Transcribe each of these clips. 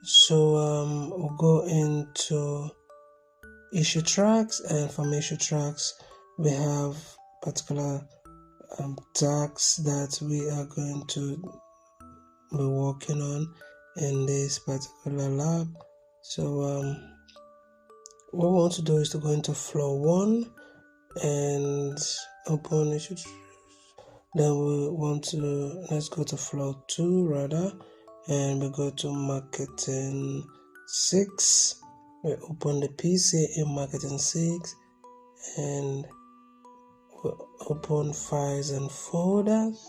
So we'll go into issue tracks, and from issue tracks we have particular tasks that we are going to be working on in this particular lab. So what we want to do is to go into floor 1 and open issue. Then we want to, let's go to floor 2 rather, and we go to marketing 6. We open the PC in marketing 6 and we open files and folders.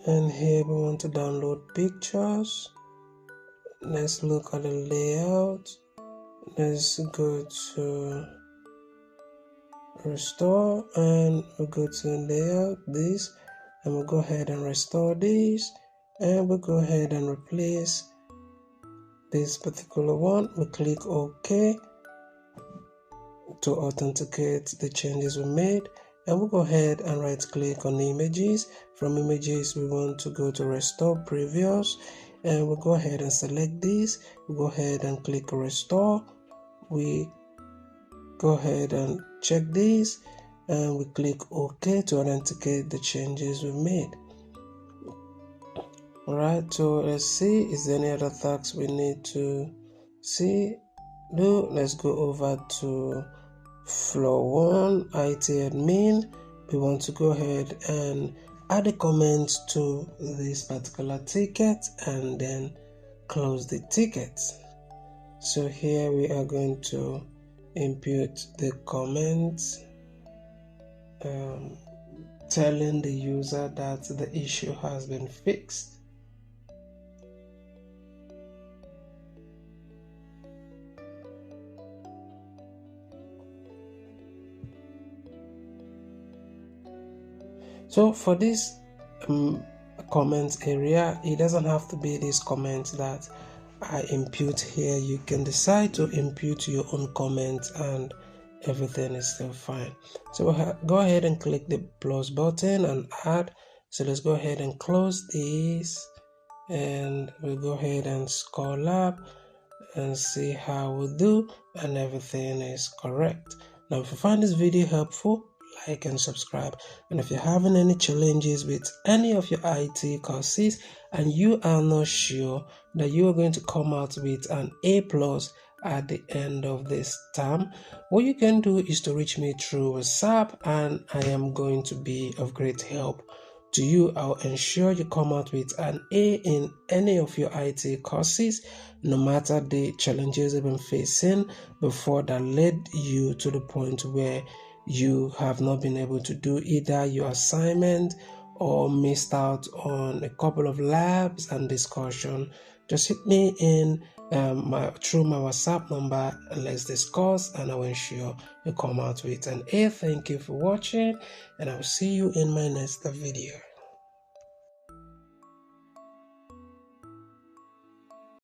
And here we want to download pictures. Let's look at the layout. Let's go to restore and we'll go to layout this, and we'll go ahead and restore this, and we'll go ahead and replace this particular one. We click OK to authenticate the changes we made, and we'll go ahead and right click on images. From images we want to go to restore previous, and we'll go ahead and select this. We'll go ahead and click restore. We go ahead and check this and we click OK to authenticate the changes we made. Alright, so let's see, is there any other tasks we need to do? Let's go over to floor 1, IT admin. We want to go ahead and add a comment to this particular ticket and then close the ticket. So here we are going to input the comment telling the user that the issue has been fixed. So for this comment area, it doesn't have to be this comment that I input here. You can decide to input your own comment and everything is still fine. So we'll go ahead and click the plus button and add. So let's go ahead and close this, and we'll go ahead and score lab and see how we do, and everything is correct. Now if you find this video helpful, like and subscribe. And if you're having any challenges with any of your IT courses and you are not sure that you are going to come out with an A+ at the end of this term, what you can do is to reach me through WhatsApp, and I am going to be of great help to you. I'll ensure you come out with an A in any of your IT courses, no matter the challenges you've been facing before that led you to the point where you have not been able to do either your assignment or missed out on a couple of labs and discussion. Just hit me in through my WhatsApp number and let's discuss, and I will ensure you come out with an A. Thank you for watching, and I will see you in my next video.